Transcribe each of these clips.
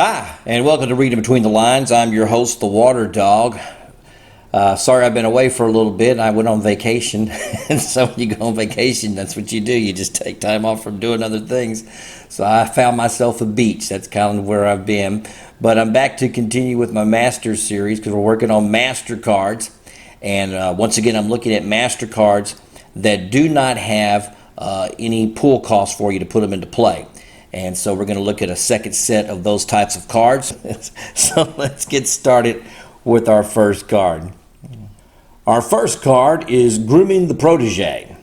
Hi, and welcome to Reading Between the Lines. I'm your host, the Water Dog. Sorry I've been away for a little bit. I went on vacation, and so when you go on vacation, that's what you do. You just take time off from doing other things. So I found myself a beach. That's kind of where I've been. But I'm back to continue with my Master series because we're working on Master cards. And once again, I'm looking at Master cards that do not have any pool costs for you to put them into play. And so we're going to look at a second set of those types of cards. So let's get started with our first card. Our first card is Grooming the Protege.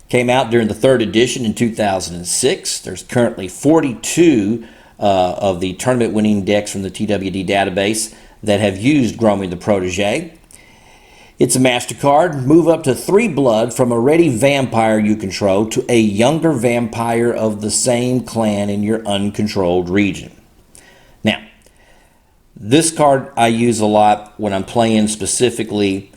Came out during the third edition in 2006. There's currently 42 of the tournament winning decks from the TWD database that have used Grooming the Protege. It's a Master card. Move up to 3 blood from a ready vampire you control to a younger vampire of the same clan in your uncontrolled region. Now, this card I use a lot when I'm playing specifically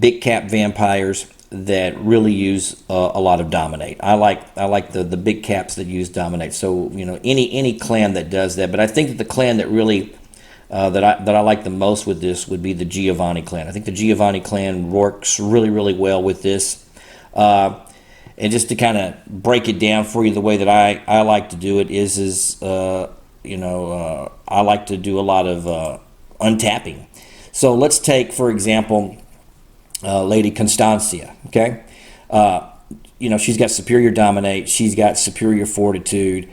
big cap vampires that really use a lot of dominate. I like the big caps that use dominate. So any clan that does that. But I think that the clan that really that I like the most with this would be the Giovanni clan. I think the Giovanni clan works really well with this. And just to kind of break it down for you, the way that I like to do it is I like to do a lot of untapping. So let's take, for example, Lady Constancia. Okay, she's got superior dominate. She's got superior fortitude.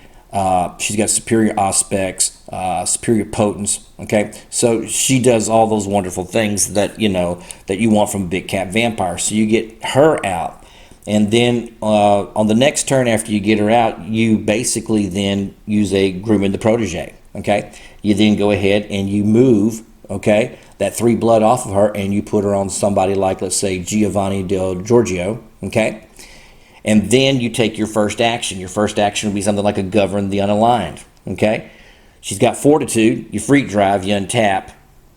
She's got superior aspects, superior potence. Okay, so she does all those wonderful things that that you want from a big cat vampire. So you get her out, and then on the next turn after you get her out, you basically then use a Grooming the Protege. Okay, you then go ahead and you move that 3 blood off of her, and you put her on somebody like, let's say, Giovanni del Giorgio. Okay. And then you take your first action. Your first action would be something like a Govern the Unaligned. Okay, she's got fortitude. You freak drive. You untap.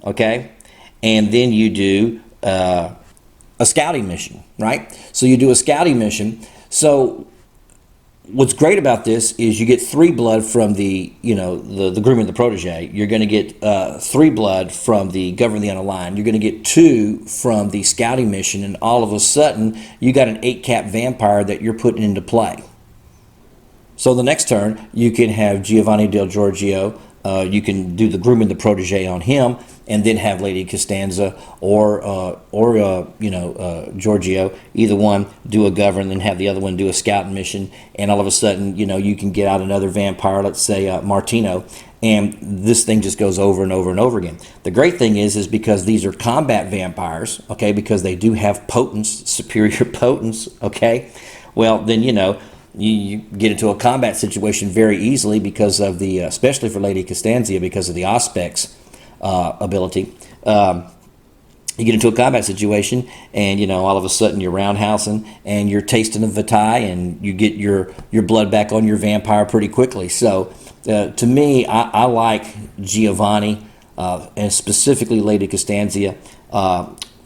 Okay, and then you do a scouting mission. Right. So you do a scouting mission. So what's great about this is you get 3 blood from the the Grooming the Protege. You're going to get 3 blood from the Govern the Unaligned. You're going to get 2 from the scouting mission, and all of a sudden you got an 8-cap vampire that you're putting into play. So the next turn you can have Giovanni del Giorgio. You can do the Grooming the Protege on him, and then have Lady Costanza or Giorgio, either one do a Govern, and have the other one do a scouting mission, and all of a sudden you can get out another vampire, let's say Martino, and this thing just goes over and over and over again. The great thing is because these are combat vampires, okay, because they do have potence, superior potence, okay, well then you get into a combat situation very easily because of the, especially for Lady Costanza, because of the aspects ability. You get into a combat situation, and all of a sudden you're roundhousing and you're tasting of Vitae, and you get your blood back on your vampire pretty quickly. So to me, I like Giovanni and specifically Lady Costanza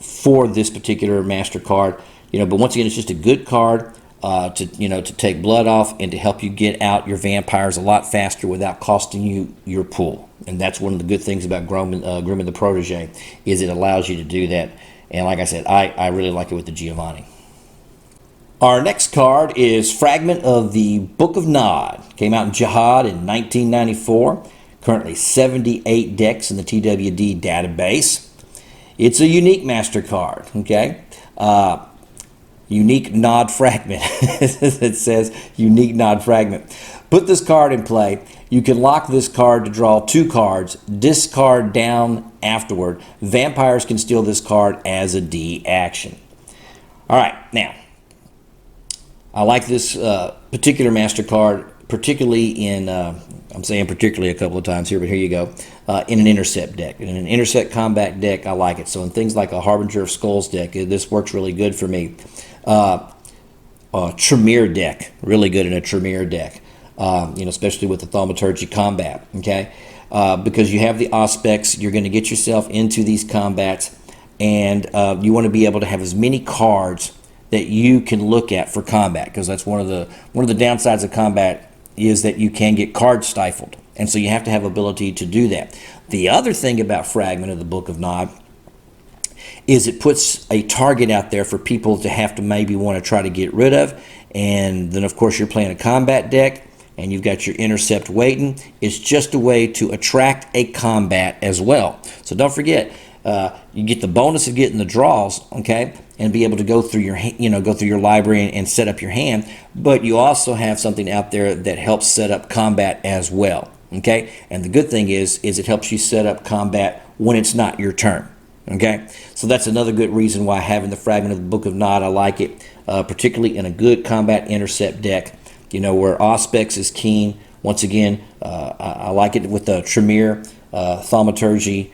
for this particular Master card. But once again, it's just a good card. To take blood off and to help you get out your vampires a lot faster without costing you your pool. And that's one of the good things about Grooming the Protege, is it allows you to do that. And like I said, I really like it with the Giovanni. Our next card is Fragment of the Book of Nod. Came out in Jihad in 1994. Currently 78 decks in the TWD database. It's a unique Master card. Okay. Unique Nod Fragment. It says Unique Nod Fragment. Put this card in play. You can lock this card to draw 2 cards, discard down afterward. Vampires can steal this card as a D action. All right, now, I like this particular Master card, particularly in, I'm saying particularly a couple of times here, but here you go, in an intercept deck. In an intercept combat deck, I like it. So in things like a Harbinger of Skulls deck, this works really good for me. Tremere deck, really good in a Tremere deck, especially with the Thaumaturgy combat, okay? Because you have the aspects, you're going to get yourself into these combats, and you want to be able to have as many cards that you can look at for combat, because that's one of the downsides of combat is that you can get card stifled. And so you have to have ability to do that. The other thing about Fragment of the Book of Nod is it puts a target out there for people to have to maybe want to try to get rid of. And then, of course, you're playing a combat deck and you've got your intercept waiting. It's just a way to attract a combat as well. So don't forget, you get the bonus of getting the draws, okay, and be able to go through your, go through your library and set up your hand. But you also have something out there that helps set up combat as well, okay. And the good thing is it helps you set up combat when it's not your turn. Okay, so that's another good reason why having the Fragment of the Book of Nod, I like it, particularly in a good combat intercept deck, where Auspex is keen. Once again, I like it with the Tremere, Thaumaturgy,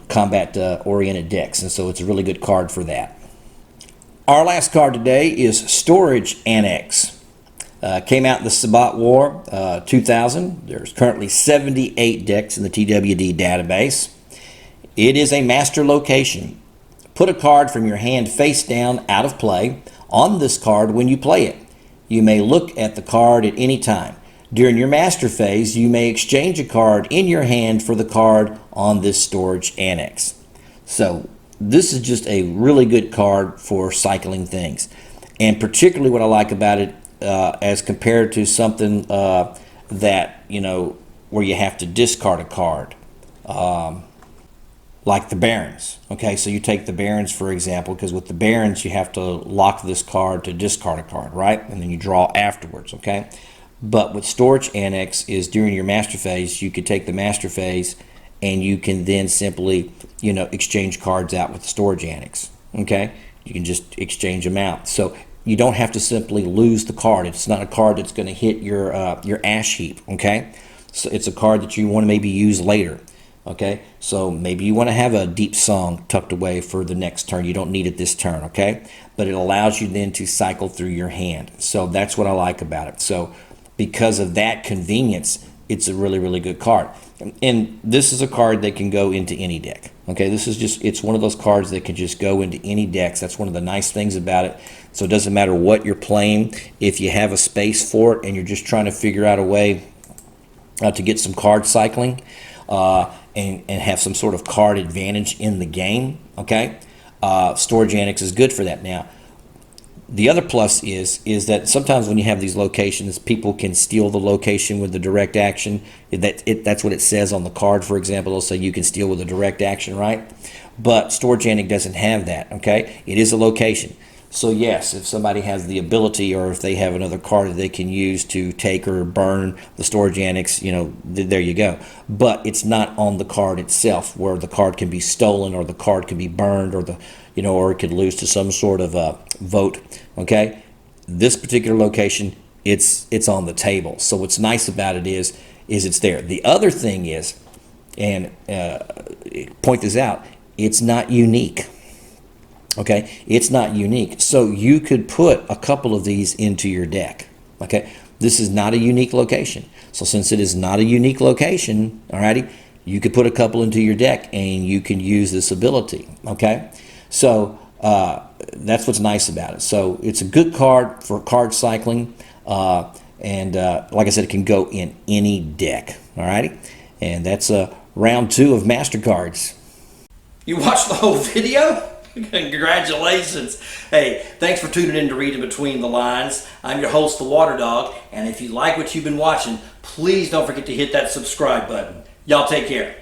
combat-oriented decks, and so it's a really good card for that. Our last card today is Storage Annex. Came out in the Sabbat War 2000. There's currently 78 decks in the TWD database. It is a master location. Put a card from your hand face down out of play on this card when you play it. You may look at the card at any time. During your master phase, you may exchange a card in your hand for the card on this storage annex. So this is just a really good card for cycling things. And particularly what I like about it as compared to something that, where you have to discard a card. Like the Barons. Okay, so you take the Barons, for example, because with the Barons you have to lock this card to discard a card, right? And then you draw afterwards, okay? But with Storage Annex is during your master phase, you could take the master phase and you can then simply, exchange cards out with the Storage Annex, okay? You can just exchange them out. So you don't have to simply lose the card. It's not a card that's going to hit your ash heap, okay? So it's a card that you want to maybe use later. Okay, so maybe you want to have a deep song tucked away for the next turn. You don't need it this turn, okay? But it allows you then to cycle through your hand. So that's what I like about it. So because of that convenience, it's a really, really good card. And this is a card that can go into any deck. Okay, it's one of those cards that can just go into any decks. That's one of the nice things about it. So it doesn't matter what you're playing. If you have a space for it and you're just trying to figure out a way to get some card cycling, and have some sort of card advantage in the game, okay? Storage Annex is good for that. Now, the other plus is that sometimes when you have these locations, people can steal the location with the direct action. That's what it says on the card, for example. It'll say you can steal with a direct action, right? But Storage Annex doesn't have that, okay? It is a location. So yes, if somebody has the ability or if they have another card that they can use to take or burn the Storage Annex, there you go. But it's not on the card itself where the card can be stolen or the card can be burned or or it could lose to some sort of vote, okay? This particular location, it's on the table. So what's nice about it is it's there. The other thing is, and point this out, it's not unique. Okay, it's not unique. So you could put a couple of these into your deck. Okay, this is not a unique location. So since it is not a unique location, alrighty, you could put a couple into your deck and you can use this ability. Okay, so that's what's nice about it. So it's a good card for card cycling, and like I said, it can go in any deck. Alrighty, and that's round 2 of MasterCards. You watched the whole video? Congratulations. Hey, thanks for tuning in to Reading Between the Lines. I'm your host, The Water Dog, and if you like what you've been watching, please don't forget to hit that subscribe button. Y'all take care.